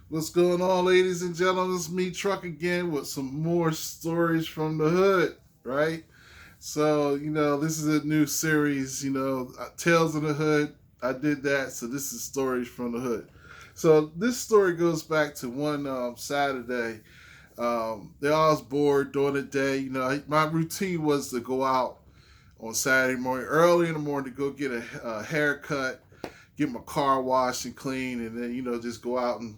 What's going on, ladies and gentlemen? It's me, Truck, again with some more stories from the hood, right? So, this is a new series, Tales of the Hood. I did that, so this is Stories from the Hood. So, this story goes back to one Saturday. They all was bored during the day. My routine was to go out on Saturday morning, early in the morning, to go get a haircut, get my car washed and clean, and then just go out and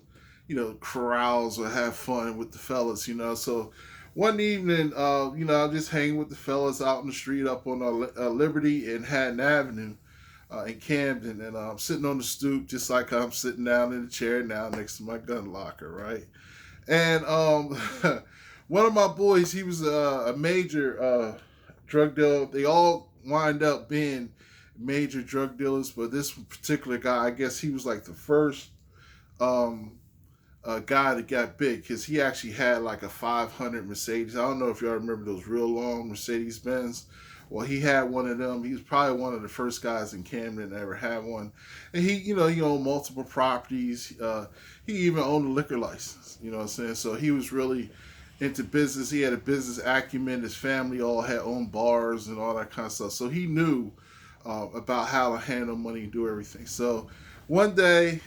carouse or have fun with the fellas. So one evening, I'm just hanging with the fellas out in the street up on Liberty and Haddon Avenue. In Camden, and I'm sitting on the stoop just like I'm sitting down in the chair now next to my gun locker, right? And one of my boys, he was a major drug dealer. They all wind up being major drug dealers, but this particular guy, I guess he was like the first um, guy that got big because he actually had like a 500 Mercedes. I don't know if y'all remember those real long Mercedes Benz. Well, he had one of them. He was probably one of the first guys in Camden that ever had one. And he owned multiple properties. He even owned a liquor license. You know what I'm saying? So he was really into business. He had a business acumen. His family all had owned bars and all that kind of stuff. So he knew about how to handle money and do everything. So one day,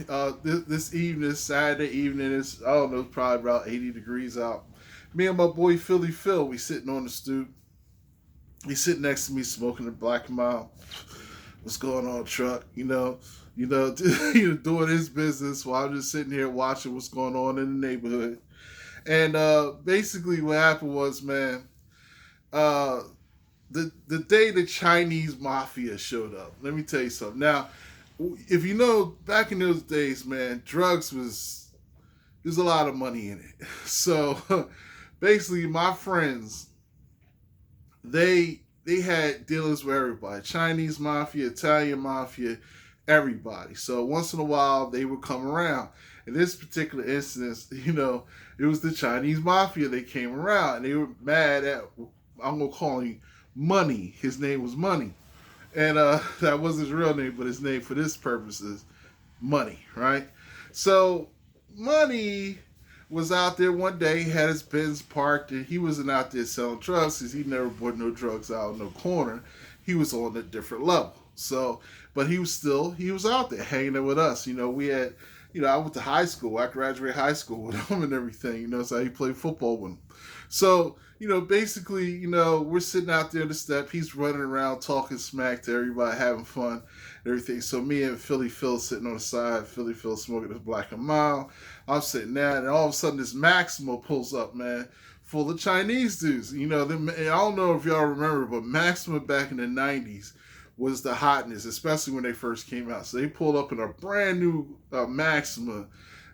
this evening, Saturday evening, it's I don't know, probably about 80 degrees out. Me and my boy Philly Phil, we sitting on the stoop. He's sitting next to me smoking a Black Mile. What's going on, Truck? Doing his business while I'm just sitting here watching what's going on in the neighborhood. And basically, what happened was, man, uh, the day the Chinese mafia showed up. Let me tell you something. Now, if you know, back in those days, man, drugs was there's a lot of money in it. So basically, my friends they had dealers with everybody: Chinese mafia, Italian mafia, everybody. So once in a while, they would come around. In this particular instance, it was the Chinese mafia. They came around and they were mad at, I'm gonna call him Money. His name was Money, and that was his real name, but his name for this purpose is Money, right? So Money was out there one day, he had his Benz parked, and he wasn't out there selling drugs because he never bought no drugs out in no corner. He was on a different level. So, but he was out there hanging out with us. We had, I went to high school. I graduated high school with him and everything. So he played football with him. So, basically, we're sitting out there on the step. He's running around talking smack to everybody, having fun and everything. So me and Philly Phil sitting on the side, Philly Phil smoking his Black and Mild. I'm sitting there, and all of a sudden this Maximo pulls up, man, full of Chinese dudes. I don't know if y'all remember, but Maxima back in the 90s was the hotness, especially when they first came out. So they pulled up in a brand new Maxima,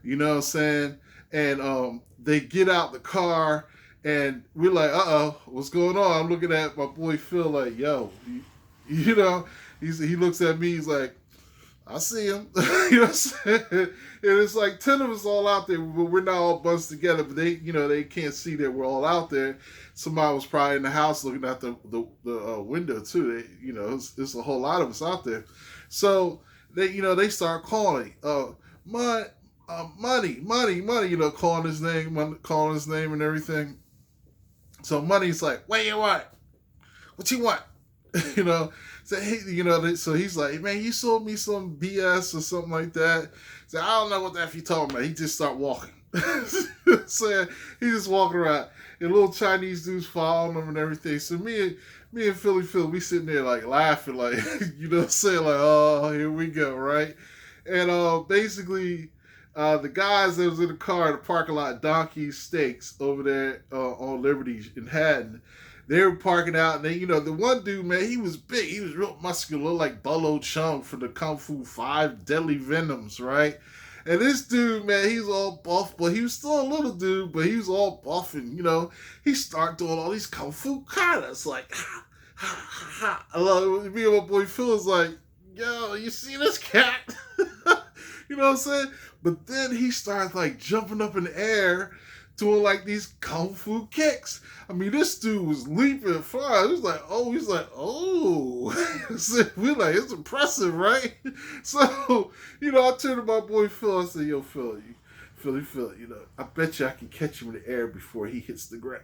you know what I'm saying? And they get out the car, and we're like, what's going on? I'm looking at my boy Phil like, yo, he looks at me, he's like, I see him. You know what I'm saying? And it's like 10 of us all out there, but we're not all bunched together, but they can't see that we're all out there. Somebody was probably in the house looking out the window too. It's a whole lot of us out there. So they start calling, money, calling his name and everything. So Money's like, what you want? What you want? you know, so so he's like, man, you sold me some BS or something like that. So I don't know what that you talking about. He just start walking. So he just walking around, and little Chinese dudes following him and everything. So me and Philly Phil, we sitting there like laughing, like saying like, oh, here we go, right? And basically, the guys that was in the car in the parking lot, Donkey Steaks over there on Liberty in Haddon, they were parking out, and then the one dude, man, he was big, he was real muscular, looked like Bolo Chung from the Kung Fu Five Deadly Venoms, right? And this dude, man, he's all buff, but he was still a little dude, but he was all buff, and he started doing all these kung fu katas, like ha ha ha. I love me and my boy Phil was like, yo, you see this cat? You know what I'm saying? But then he started like jumping up in the air, doing like these kung fu kicks. I mean, this dude was leaping far. He's like, oh. So we're like, it's impressive, right? So, I turned to my boy Phil. I said, yo, Phil, Philly, Philly, I bet you I can catch him in the air before he hits the ground.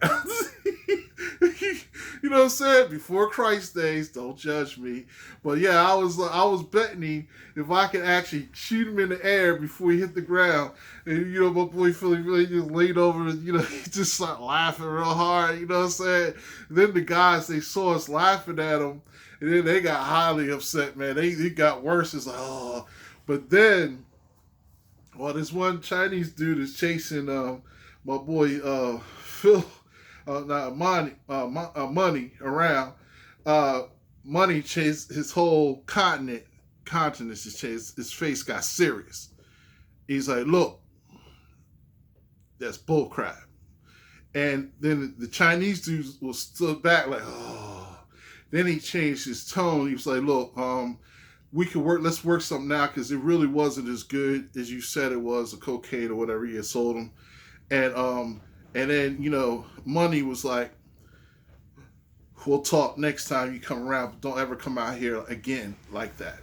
You know what I'm saying? Before Christ days, don't judge me. But yeah, I was betting him if I could actually shoot him in the air before he hit the ground. And my boy Philly Philly just laid over, he just started laughing real hard, you know what I'm saying? And then the guys, they saw us laughing at him, and then they got highly upset, man. They got worse. It's like, oh. But then, well, this one Chinese dude is chasing my boy Phil, not Money around. Uh, Money chased his whole continent just chased. His face got serious. He's like, look, that's bullcrap. And then the Chinese dude was stood back like, oh. Then he changed his tone. He was like, look, we can work. Let's work something out because it really wasn't as good as you said it was, the cocaine or whatever you had sold him. And then Money was like, we'll talk next time you come around, but don't ever come out here again like that,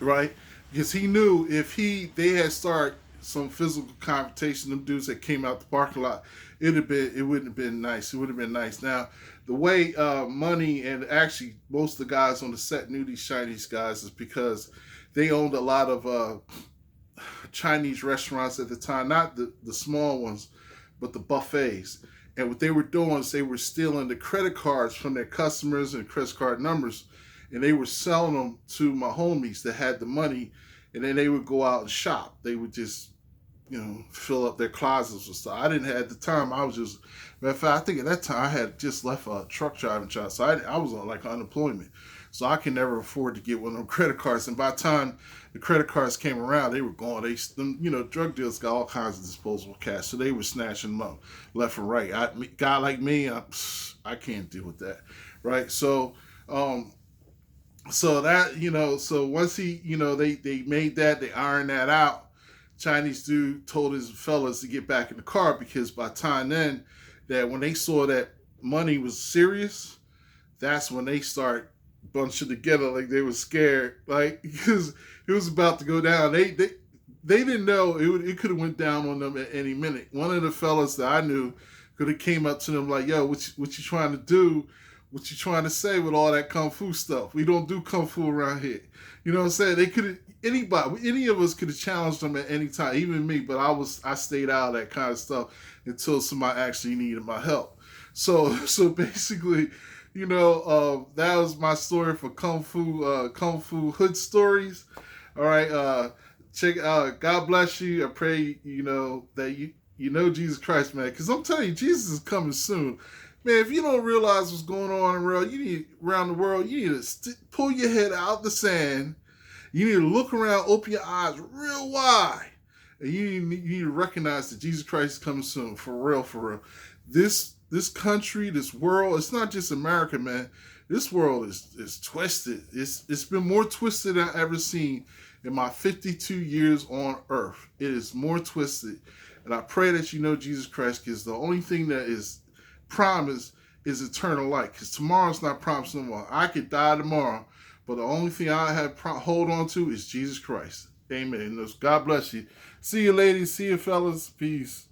right? Because he knew if they had started some physical confrontation, them dudes that came out the parking lot, it wouldn't have been nice. It would have been nice. Now, the way Money and actually most of the guys on the set knew these Chinese guys is because they owned a lot of Chinese restaurants at the time, not the small ones, but the buffets. And what they were doing is they were stealing the credit cards from their customers and credit card numbers, and they were selling them to my homies that had the money, and then they would go out and shop. They would just, fill up their closets and stuff. I didn't have at the time. I was just, matter of fact, I think at that time I had just left a truck driving job, so I was on like unemployment. So I could never afford to get one of them credit cards. And by the time the credit cards came around, they were gone. Drug dealers got all kinds of disposable cash, so they were snatching them up left and right. Guy like me, I can't deal with that, right? So, so once they made that, they ironed that out. Chinese dude told his fellas to get back in the car because by the time then, that when they saw that Money was serious, that's when they start bunching together like they were scared, like because it was about to go down. They didn't know it could have went down on them at any minute. One of the fellas that I knew could have came up to them like, "Yo, what you trying to do? What you trying to say with all that kung fu stuff? We don't do kung fu around here." You know what I'm saying? They could have any of us could have challenged them at any time, even me. But I stayed out of that kind of stuff until somebody actually needed my help. So basically, that was my story for Kung Fu Hood Stories. All right, check out. God bless you. I pray that you know Jesus Christ, man. Because I'm telling you, Jesus is coming soon, man. If you don't realize what's going on around the world, you need to pull your head out the sand. You need to look around, open your eyes real wide, and you need to recognize that Jesus Christ is coming soon. For real, for real. This country, this world, it's not just America, man. This world is twisted. It's been more twisted than I've ever seen in my 52 years on earth. It is more twisted. And I pray that you know Jesus Christ, because the only thing that is promised is eternal life. Because tomorrow's not promised no more. I could die tomorrow, but the only thing I have hold on to is Jesus Christ. Amen. God bless you. See you, ladies. See you, fellas. Peace.